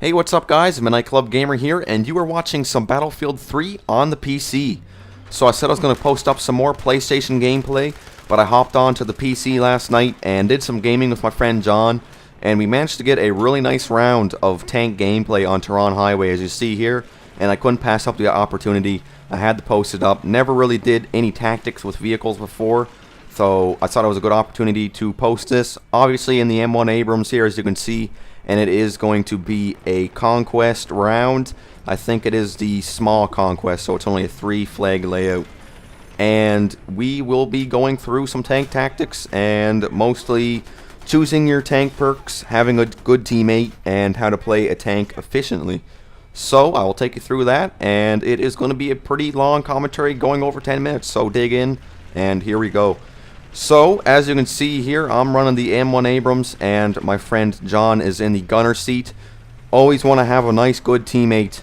Hey, what's up guys? Midnight Club Gamer here, and you are watching some Battlefield 3 on the PC. So I said I was going to post up some more PlayStation gameplay, but I hopped on to the PC last night and did some gaming with my friend John, and we managed to get a really nice round of tank gameplay on Tehran Highway, as you see here, and I couldn't pass up the opportunity. I had to post it up. Never really did any tactics with vehicles before, so I thought it was a good opportunity to post this. Obviously in the M1 Abrams here, as you can see, and it is going to be a conquest round. I think it is the small conquest, so it's only a 3 flag layout. And we will be going through some tank tactics and mostly choosing your tank perks, having a good teammate, and how to play a tank efficiently. So I will take you through that, and it is going to be a pretty long commentary going over 10 minutes, so dig in, and here we go. So, as you can see here, I'm running the M1 Abrams, and my friend John is in the gunner seat. Always want to have a nice, good teammate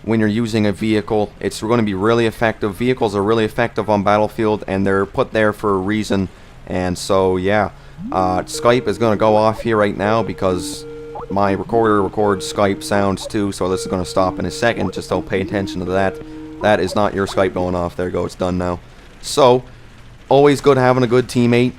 when you're using a vehicle. It's going to be really effective. Vehicles are really effective on Battlefield, and they're put there for a reason. And so, yeah, Skype is going to go off here right now because my recorder records Skype sounds too, so this is going to stop in a second. Just don't pay attention to that. That is not your Skype going off. There you go, it's done now. So, always good having a good teammate.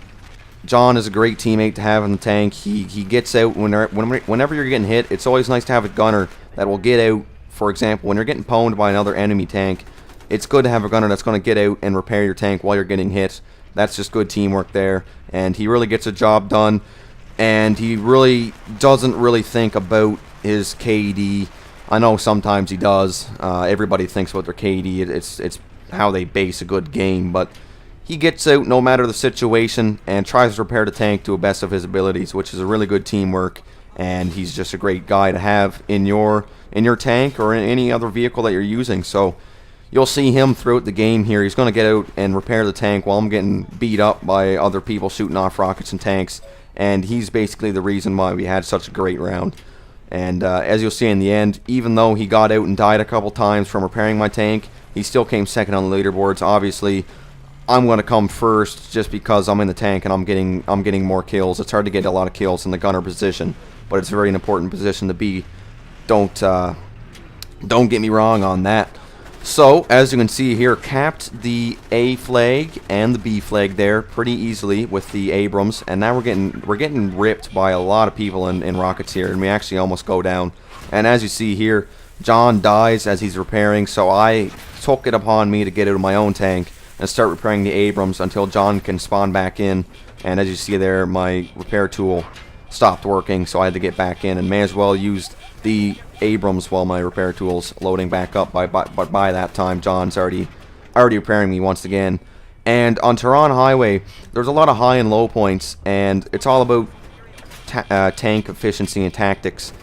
John is a great teammate to have in the tank. He gets out whenever you're getting hit. It's always nice to have a gunner that will get out. For example, when you're getting pwned by another enemy tank, it's good to have a gunner that's going to get out and repair your tank while you're getting hit. That's just good teamwork there. And he really gets a job done. And he really doesn't really think about his KD. I know sometimes he does. Everybody thinks about their KD. It's how they base a good game, but he gets out no matter the situation and tries to repair the tank to the best of his abilities, which is a really good teamwork, and he's just a great guy to have in your tank or in any other vehicle that you're using. So you'll see him throughout the game here. He's going to get out and repair the tank while I'm getting beat up by other people shooting off rockets and tanks, and he's basically the reason why we had such a great round. And as you'll see in the end, even though he got out and died a couple times from repairing my tank, he still came second on the leaderboards. Obviously, I'm going to come first just because I'm in the tank and I'm getting more kills. It's hard to get a lot of kills in the gunner position, but it's a very important position to be. Don't get me wrong on that. So, as you can see here, capped the A flag and the B flag there pretty easily with the Abrams, and now we're getting ripped by a lot of people in rockets here, and we actually almost go down. And as you see here, John dies as he's repairing, so I took it upon me to get out of my own tank and start repairing the Abrams until John can spawn back in. And as you see there, my repair tool stopped working, so I had to get back in and may as well used the Abrams while my repair tool's loading back up. But by that time, John's already repairing me once again. And on Tehran Highway, there's a lot of high and low points, and it's all about tank efficiency and tactics.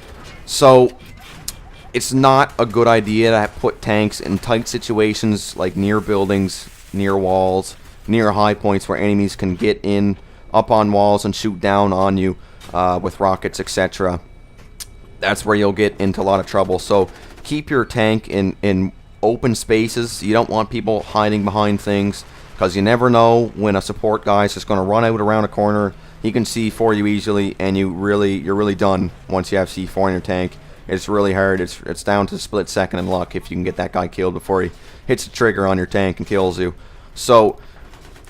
So it's not a good idea to put tanks in tight situations like near buildings, near walls, near high points where enemies can get in up on walls and shoot down on you with rockets, etc. That's where you'll get into a lot of trouble. So keep your tank in open spaces. You don't want people hiding behind things, because you never know when a support guy is just going to run out around a corner. He can C4 you easily, and you're really done once you have C4 in your tank. It's really hard. It's down to split second and luck if you can get that guy killed before he hits the trigger on your tank and kills you. So,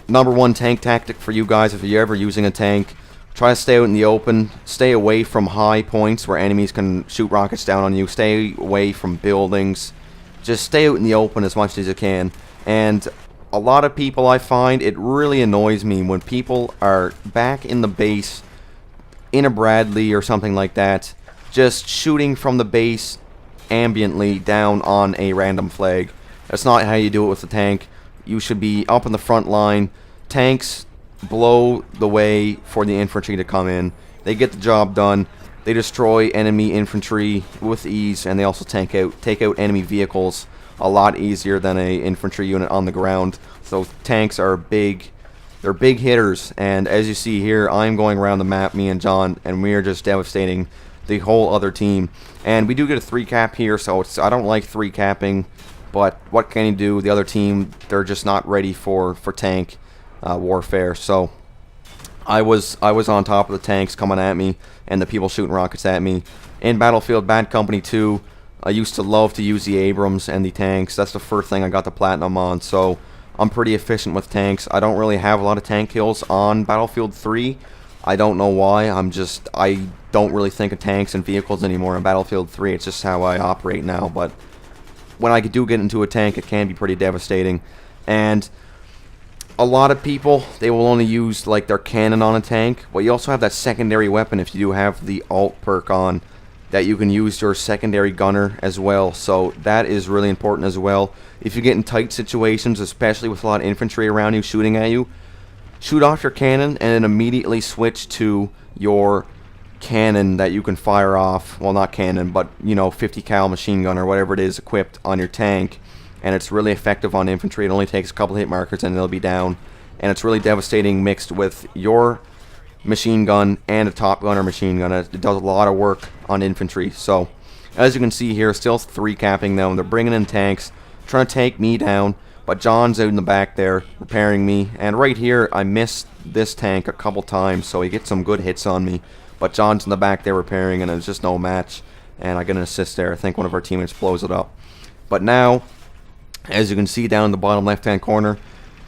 #1 tank tactic for you guys, if you're ever using a tank, try to stay out in the open. Stay away from high points where enemies can shoot rockets down on you. Stay away from buildings. Just stay out in the open as much as you can. And a lot of people, I find, it really annoys me when people are back in the base in a Bradley or something like that, just shooting from the base ambiently down on a random flag. That's not how you do it with the tank. You should be up in the front line. Tanks blow the way for the infantry to come in. They get the job done. They destroy enemy infantry with ease, and they also take out enemy vehicles a lot easier than a infantry unit on the ground. So tanks are they're big hitters, and as you see here, I'm going around the map, me and John, and we are just devastating the whole other team. And we do get a 3 cap here, so I don't like 3 capping, but what can you do? The other team, they're just not ready for tank warfare. So I was on top of the tanks coming at me, and the people shooting rockets at me. In Battlefield Bad Company 2, I used to love to use the Abrams and the tanks. That's the first thing I got the platinum on, so I'm pretty efficient with tanks. I don't really have a lot of tank kills on Battlefield 3. I don't know why. I don't really think of tanks and vehicles anymore in Battlefield 3. It's just how I operate now, but when I do get into a tank, it can be pretty devastating. And a lot of people, they will only use like their cannon on a tank. Well, you also have that secondary weapon if you do have the alt perk on, that you can use your secondary gunner as well. So that is really important as well. If you get in tight situations, especially with a lot of infantry around you shooting at you, shoot off your cannon and then immediately switch to your cannon that you can fire off. Well, not cannon, but 50 cal machine gun or whatever it is equipped on your tank. And it's really effective on infantry. It only takes a couple hit markers and they'll be down. And it's really devastating mixed with your machine gun and a top gunner machine gun. It does a lot of work on infantry. So as you can see here, still 3-capping them. They're bringing in tanks, trying to take me down, but John's out in the back there repairing me. And right here, I missed this tank a couple times, so he gets some good hits on me. But John's in the back there repairing, and it's just no match. And I get an assist there. I think one of our teammates blows it up. But now, as you can see down in the bottom left-hand corner,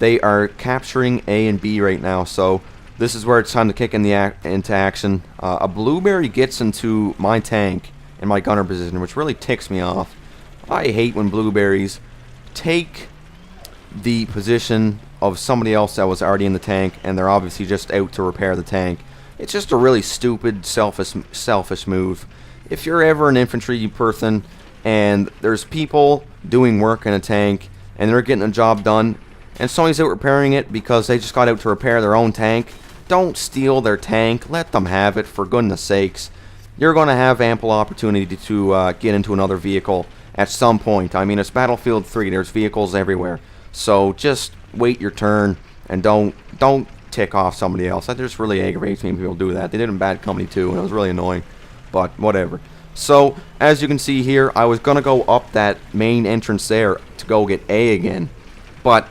they are capturing A and B right now. So this is where it's time to kick into action. A blueberry gets into my tank in my gunner position, which really ticks me off. I hate when blueberries take the position of somebody else that was already in the tank, and they're obviously just out to repair the tank. It's just a really stupid, selfish move. If you're ever an infantry person and there's people doing work in a tank and they're getting a job done and somebody's out repairing it because they just got out to repair their own tank, don't steal their tank. Let them have it, for goodness sakes. You're going to have ample opportunity to get into another vehicle at some point. I mean, it's Battlefield 3. There's vehicles everywhere. So just wait your turn and don't tick off somebody else. That just really aggravates me when people do that. They did it in Bad Company too, and it was really annoying. But whatever. So as you can see here, I was going to go up that main entrance there to go get A again. But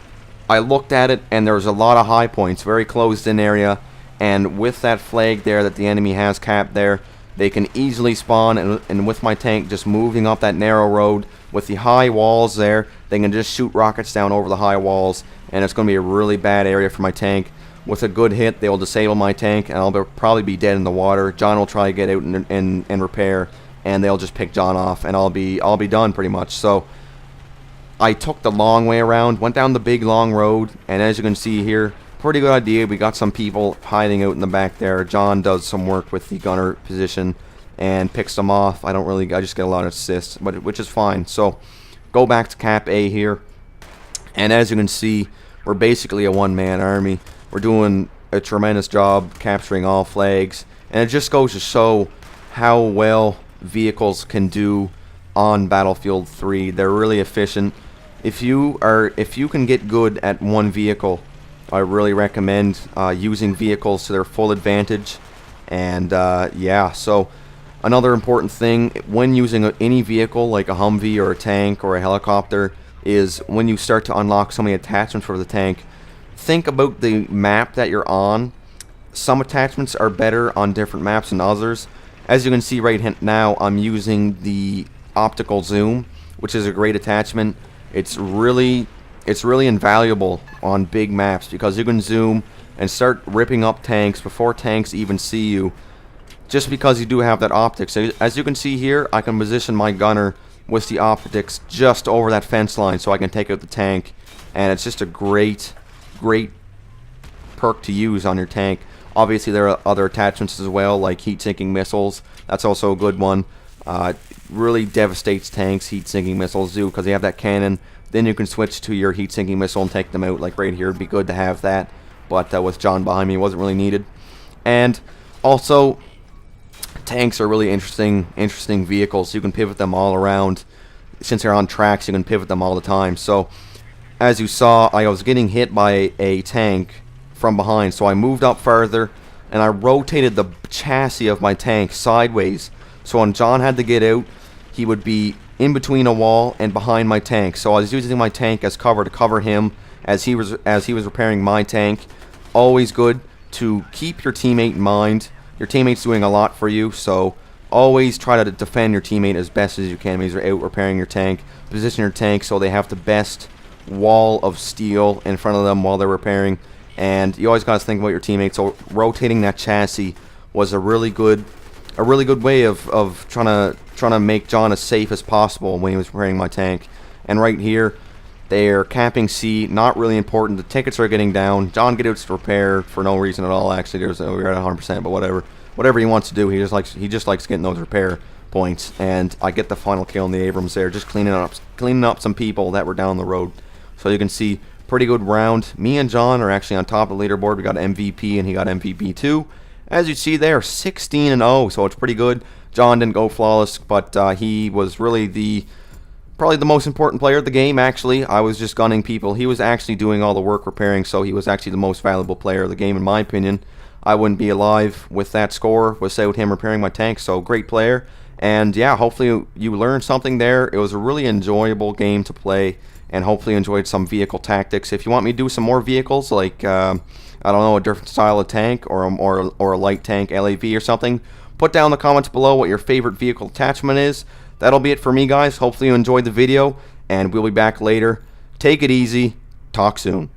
I looked at it, and there was a lot of high points, very closed in area. And with that flag there that the enemy has capped there, they can easily spawn, and with my tank just moving up that narrow road with the high walls there, they can just shoot rockets down over the high walls, and it's going to be a really bad area for my tank. With a good hit, they will disable my tank, and I'll probably be dead in the water. John will try to get out and repair, and they'll just pick John off, and I'll be done pretty much. So I took the long way around, went down the big long road, and as you can see here, pretty good idea. We got some people hiding out in the back there. John does some work with the gunner position and picks them off. I just get a lot of assists, which is fine. So go back to Cap A here, and as you can see, we're basically a one-man army. We're doing a tremendous job capturing all flags, and it just goes to show how well vehicles can do on Battlefield 3. They're really efficient. If you can get good at one vehicle, I really recommend using vehicles to their full advantage. And yeah, so another important thing when using any vehicle like a Humvee or a tank or a helicopter is when you start to unlock so many attachments for the tank, think about the map that you're on. Some attachments are better on different maps than others. As you can see right now, I'm using the optical zoom, which is a great attachment. It's really invaluable on big maps because you can zoom and start ripping up tanks before tanks even see you, just because you do have that optics. So as you can see here, I can position my gunner with the optics just over that fence line so I can take out the tank, and it's just a great perk to use on your tank. Obviously there are other attachments as well, like heat-sinking missiles. That's also a good one. Really devastates tanks, heat-sinking missiles do, because they have that cannon. Then you can switch to your heat-sinking missile and take them out, like right here. It'd be good to have that, but with John behind me, it wasn't really needed. And also, tanks are really interesting vehicles. You can pivot them all around. Since they're on tracks, you can pivot them all the time. So as you saw, I was getting hit by a tank from behind, so I moved up further and I rotated the chassis of my tank sideways, so when John had to get out, he would be in between a wall and behind my tank. So I was using my tank as cover to cover him as he was repairing my tank. Always good to keep your teammate in mind. Your teammate's doing a lot for you, so always try to defend your teammate as best as you can. Means you're out repairing your tank. Position your tank so they have the best wall of steel in front of them while they're repairing. And you always got to think about your teammates. So rotating that chassis was a really good way of trying to make John as safe as possible when he was repairing my tank. And right here, they're capping C, not really important. The tickets are getting down. John gets to repair for no reason at all. Actually, we're at 100%, but whatever he wants to do, he just likes getting those repair points. And I get the final kill in the Abrams there, just cleaning up some people that were down the road. So you can see, pretty good round. Me and John are actually on top of the leaderboard. We got MVP and he got MVP too. As you see there, 16-0, so it's pretty good. John didn't go flawless, but he was really probably the most important player of the game, actually. I was just gunning people. He was actually doing all the work repairing, so he was actually the most valuable player of the game, in my opinion. I wouldn't be alive with that score without him repairing my tank, so great player. And yeah, hopefully you learned something there. It was a really enjoyable game to play, and hopefully you enjoyed some vehicle tactics. If you want me to do some more vehicles, like, I don't know, a different style of tank, or a light tank, LAV or something, put down in the comments below what your favorite vehicle attachment is. That'll be it for me, guys. Hopefully you enjoyed the video, and we'll be back later. Take it easy. Talk soon.